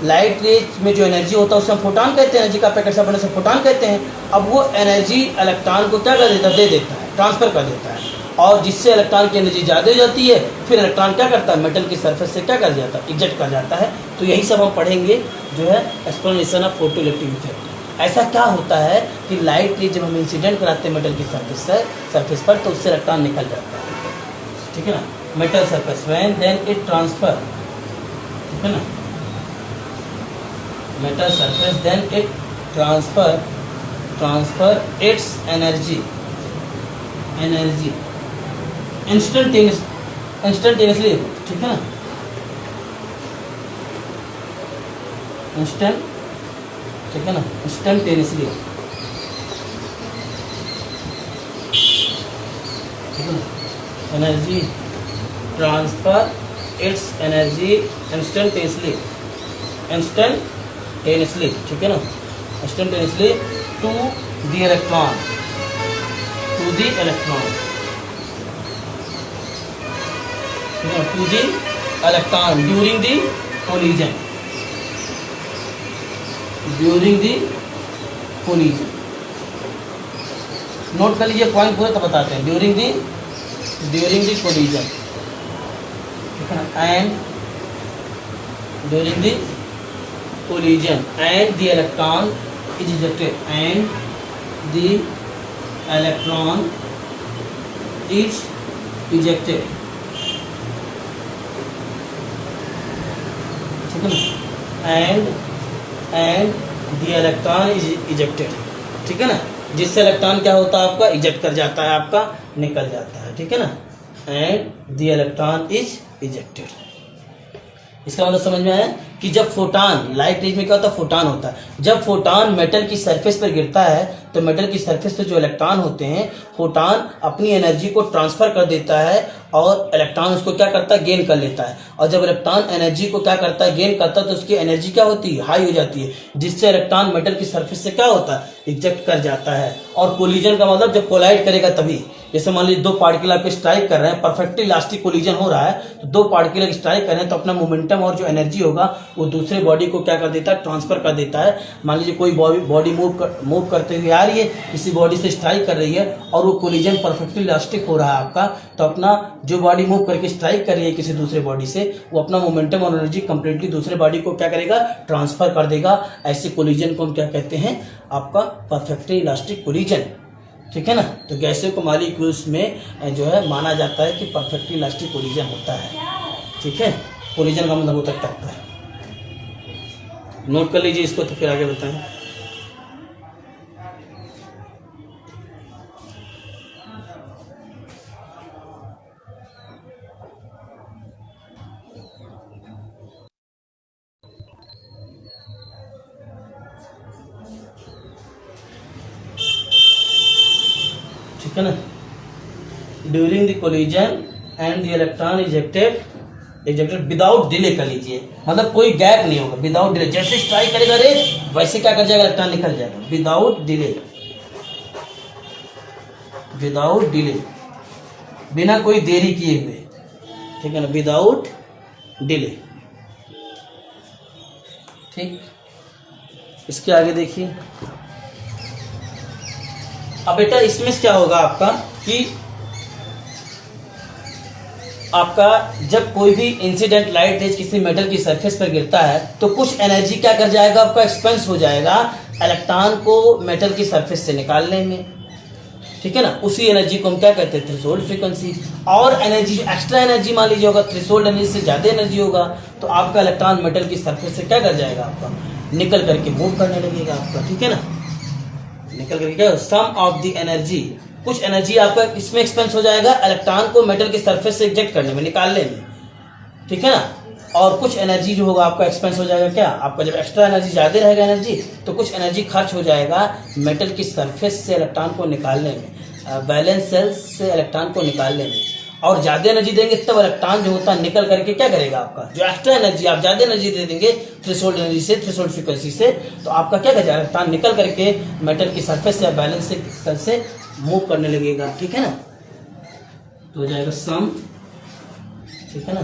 लाइट रेज में जो एनर्जी होता है उसे हम फोटान कहते हैं, एनर्जी का पैकेट से से फोटान कहते हैं। अब वो एनर्जी इलेक्ट्रॉन को क्या कर देता है, दे देता है, ट्रांसफ़र कर देता है, और जिससे इलेक्ट्रॉन की एनर्जी ज़्यादा हो जाती है, फिर इलेक्ट्रॉन क्या करता है, मेटल की सरफेस से क्या कर जाता है, इजेक्ट कर जाता है। तो यही सब हम पढ़ेंगे जो है एक्सप्लेनेशन ऑफ फोटोइलेक्ट्रिक इफेक्ट। ऐसा क्या होता है कि लाइट रेज जब हम इंसिडेंट कराते हैं मेटल की सरफेस पर, तो उससे इलेक्ट्रॉन निकल जाता है, ठीक है ना, metal surface. When then it transfer, ठीक है ना, metal surface, then it transfer its energy instantaneously, ठीक है ना, ठीक है ना, इंस्टेंटेनियसली, ठीक है ना, energy transfer its energy instantaneously, ठीक है ना, इंस्टेंटेनियसली टू द इलेक्ट्रॉन, ठीक है, to the electron during the collision. Note कर लीजिए, पॉइंट पूरे तो बताते हैं। During the collision, and during the collision and the electron is ejected, ठीक है ना, and the electron is ejected, ठीक है ना, जिससे इलेक्ट्रॉन क्या होता है आपका, इजेक्ट कर जाता है, आपका निकल जाता है, ठीक है ना, and the electron is ejected। इसका मतलब समझ में आया कि जब फोटान, लाइट रेज में क्या होता है, फोटान होता है, जब फोटान मेटल की सरफेस पर गिरता है तो मेटल की सरफेस पे जो इलेक्ट्रॉन होते हैं, फोटॉन अपनी एनर्जी को ट्रांसफर कर देता है और इलेक्ट्रॉन उसको क्या करता है, गेन कर लेता है। और जब इलेक्ट्रॉन एनर्जी को क्या करता है, गेन करता है, तो उसकी एनर्जी क्या होती है, हाई हो जाती है, जिससे इलेक्ट्रॉन मेटल की सरफेस से क्या होता है, इजेक्ट कर जाता है। और कोलिजन का मतलब जब कोलाइड करेगा तभी, जैसे मान लीजिए दो पार्टिकल आपके स्ट्राइक कर रहे हैं, परफेक्टली इलास्टिक कोलिजन हो रहा है, तो दो पार्टिकल स्ट्राइक कर रहे हैं, तो अपना मोमेंटम और जो एनर्जी होगा वो दूसरे बॉडी को क्या कर देता है, ट्रांसफर कर देता है। मान लीजिए कोई बॉडी मूव करते हुए आ रही है, किसी बॉडी से स्ट्राइक कर रही है और वो कोलिजन परफेक्टली इलास्टिक हो रहा है आपका, तो अपना जो बॉडी मूव करके स्ट्राइक कर रही है किसी दूसरे बॉडी से, वो अपना मोमेंटम और एनर्जी कंप्लीटली दूसरे बॉडी को क्या करेगा, ट्रांसफर कर देगा। ऐसे कोलिजन को हम क्या कहते हैं, आपका परफेक्टली इलास्टिक कोलिजन। ठीक है ना। तो गैसों को मॉलिक्यूल्स में जो है माना जाता है कि परफेक्टली इलास्टिक कोलिजन होता है। ठीक है, कोलिजन का मतलब होता है। नोट कर लीजिए इसको, तो फिर आगे बताएं। ठीक है ना। During the collision and the electron ejected without delay कर लीजिए, मतलब कोई गैप नहीं होगा, विदाउट डिले। जैसे स्ट्राइक करेगा रे, वैसे क्या कर जाएगा, इलेक्ट्रॉन निकल जाएगा, विदाउट डिले, विदाउट डिले, बिना कोई देरी किए हुए। ठीक है ना, विदाउट डिले। ठीक, इसके आगे देखिए। अब बेटा इसमें क्या होगा आपका कि आपका जब कोई भी इंसिडेंट लाइट रेज किसी मेटल की सरफेस पर गिरता है, तो कुछ एनर्जी क्या कर जाएगा, आपका एक्सपेंस हो जाएगा इलेक्ट्रॉन को मेटल की सरफेस से निकालने में। ठीक है ना, उसी एनर्जी को हम क्या कहते हैं, थ्रेशोल्ड फ्रीक्वेंसी। और एनर्जी, एक्स्ट्रा एनर्जी मान लीजिए होगा, थ्रेशोल्ड एनर्जी से ज्यादा एनर्जी होगा, तो आपका इलेक्ट्रॉन मेटल की सरफेस से क्या कर जाएगा, आपका निकल करके मूव करने लगेगा आपका। ठीक है ना, निकल करके क्या, सम ऑफ द एनर्जी, कुछ एनर्जी आपका इसमें एक्सपेंस हो जाएगा इलेक्ट्रॉन को मेटल की सरफेस से इजेक्ट करने में, निकालने में। ठीक है ना, और कुछ एनर्जी जो होगा आपका एक्सपेंस हो जाएगा क्या, आपका जब एक्स्ट्रा एनर्जी ज्यादा रहेगा एनर्जी, तो कुछ एनर्जी खर्च हो जाएगा मेटल की सरफेस से इलेक्ट्रॉन को निकालने में, वैलेंस सेल्स से इलेक्ट्रॉन को निकालने में। और ज्यादा एनर्जी देंगे तब इलेक्ट्रॉन जो होता है निकल करके क्या करेगा, आपका जो एक्स्ट्रा एनर्जी आप ज्यादा एनर्जी दे देंगे थ्रेशोल्ड एनर्जी से, थ्रेशोल्ड फ्रीक्वेंसी से, तो आपका क्या करेगा, इलेक्ट्रॉन निकल करके मेटल की सरफेस या बैलेंस सेल से मूव करने लगेगा। ठीक है ना, तो हो जाएगा सम। ठीक है ना,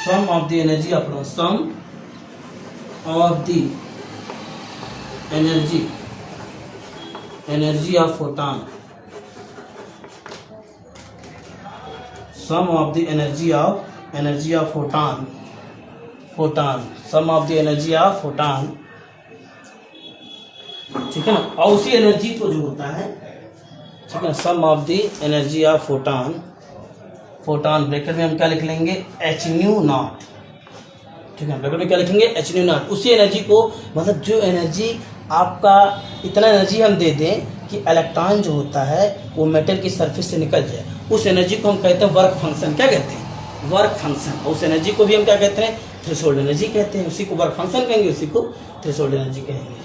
सम ऑफ द एनर्जी अपना, sum of the energy of photon, sum of the energy of photon, sum of the energy of photon. ठीक है ना, और उसी एनर्जी को जो होता है, ठीक है, sum of the energy of photon bracket में हम क्या लिख लेंगे, एच न्यू नॉट। ठीक है, ब्रैकेट में क्या लिखेंगे, एच न्यू नॉट। उसी एनर्जी को, मतलब जो एनर्जी आपका, इतना एनर्जी हम दे दें कि इलेक्ट्रॉन जो होता है वो मेटल की सरफेस से निकल जाए, उस एनर्जी को हम कहते हैं वर्क फंक्शन। क्या कहते हैं, वर्क फंक्शन। उस एनर्जी को भी हम क्या कहते हैं, थ्रेशोल्ड एनर्जी कहते हैं। उसी को वर्क फंक्शन कहेंगे, उसी को थ्रेशोल्ड एनर्जी कहेंगे।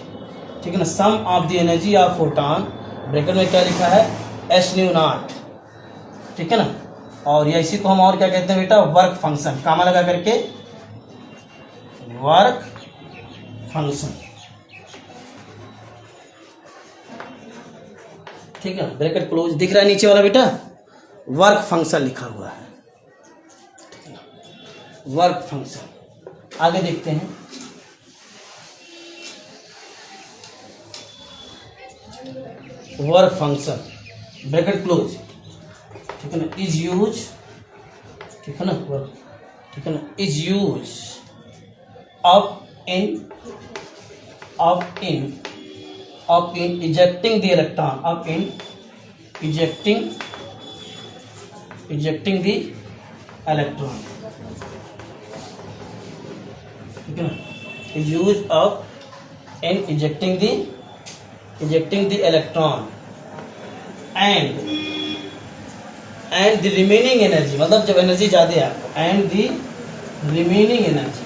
ठीक है ना, sum of the energy of photon bracket में क्या लिखा है, एच न्यू नॉट। ठीक है ना, और या इसी को हम और क्या कहते हैं बेटा, वर्क फंक्शन, कामा लगा करके वर्क फंक्शन। ठीक है, ब्रैकेट क्लोज दिख रहा है नीचे वाला बेटा, वर्क फंक्शन लिखा हुआ है। ठीक है ना, वर्क फंक्शन। आगे देखते हैं, वर्क फंक्शन ब्रैकेट क्लोज। ठीक है ना, इज यूज, ठीक है ना, वर्क, ठीक है ना, is use of in ejecting the electron, of in ejecting the electron। ठीक है ना, use of in ejecting the electron and the remaining energy, मतलब जब एनर्जी ज्यादा है आपको, and the remaining energy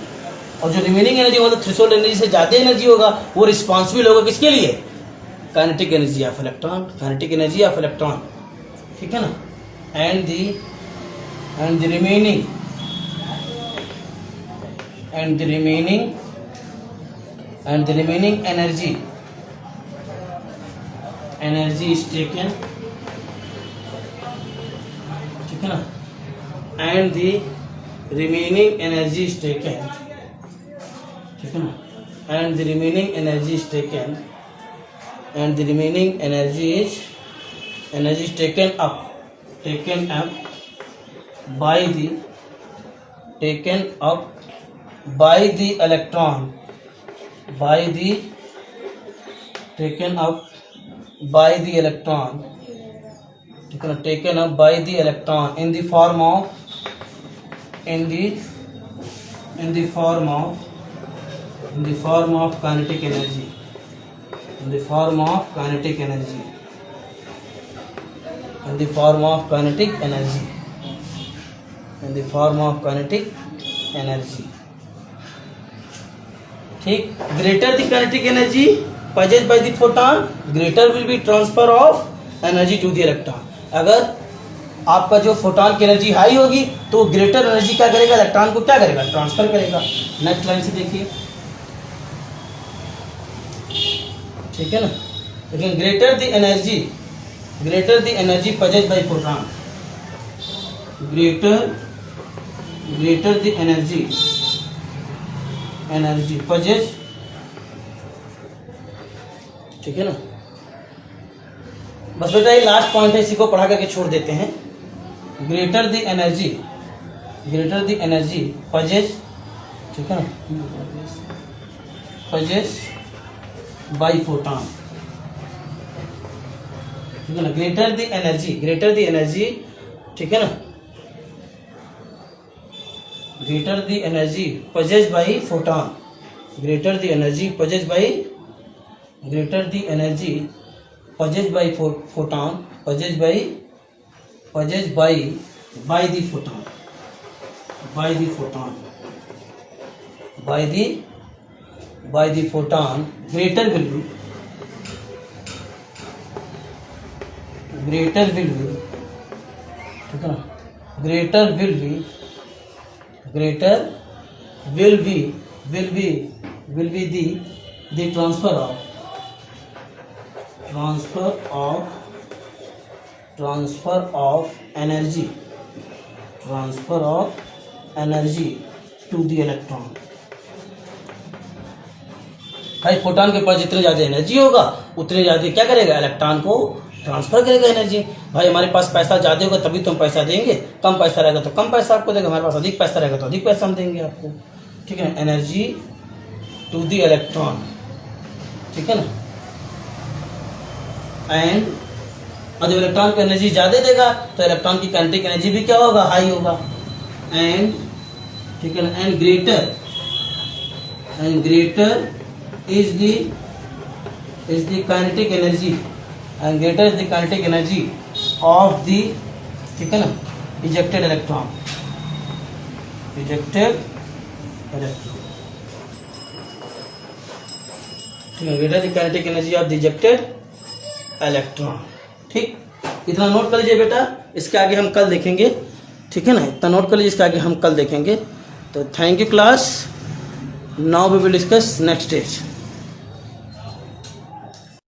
और जो रिमेनिंग एनर्जी मतलब थ्रेशोल्ड एनर्जी से ज़्यादा एनर्जी होगा वो रिस्पॉन्सिबल होगा किसके लिए, kinetic energy of electron, kinetic energy of electron, ठीक है ना। And the remaining energy is taken, ठीक है ना, and the remaining energy is taken, ठीक है ना, and the remaining energy is taken taken up by the electron, taken up by the electron in the form of kinetic energy, ठीक। greater the kinetic energy possessed by the photon, greater will be transfer of energy to the electron। अगर आपका जो photon की energy high होगी तो greater energy क्या करेगा, electron को क्या करेगा, ट्रांसफर करेगा। नेक्स्ट लाइन से देखिए, ठीक है ना। लेकिन greater the energy possessed by photon, greater the energy possessed, ठीक है ना। बस बेटा ये लास्ट पॉइंट है, इसी को पढ़ा करके छोड़ देते हैं। ग्रेटर द एनर्जी possessed, ठीक है ना, possessed by photon, ठीक है ना। ग्रेटर द एनर्जी, ठीक है ना, greater the energy possessed by photon, greater the energy possessed by photon, possessed by the photon, greater will be, ठीक है ना, greater will be the transfer of energy to the electron। भाई photon के पास जितने ज्यादा एनर्जी होगा उतने ज्यादा क्या करेगा, इलेक्ट्रॉन को ट्रांसफर करेगा एनर्जी। भाई हमारे पास पैसा ज्यादा होगा तभी तो हम पैसा देंगे, कम पैसा रहेगा तो कम पैसा आपको देगा, हमारे पास अधिक पैसा रहेगा तो अधिक पैसा हम देंगे आपको, ठीक है ना। एनर्जी टू द इलेक्ट्रॉन, ठीक है ना। एंड जब इलेक्ट्रॉन को एनर्जी ज्यादा देगा तो इलेक्ट्रॉन की काइनेटिक एनर्जी भी क्या होगा, हाई होगा। एंड ठीक है ना, and greater is the kinetic energy, and greater is the kinetic energy of the, ठीक है ना, ejected electron, ठीक है, greater the kinetic energy of the ejected electron। ठीक, इतना नोट कर लीजिए बेटा, इसके आगे हम कल देखेंगे, ठीक है ना, इतना नोट कर लीजिए, इसके आगे हम कल देखेंगे। तो thank you class, now we will discuss next stage.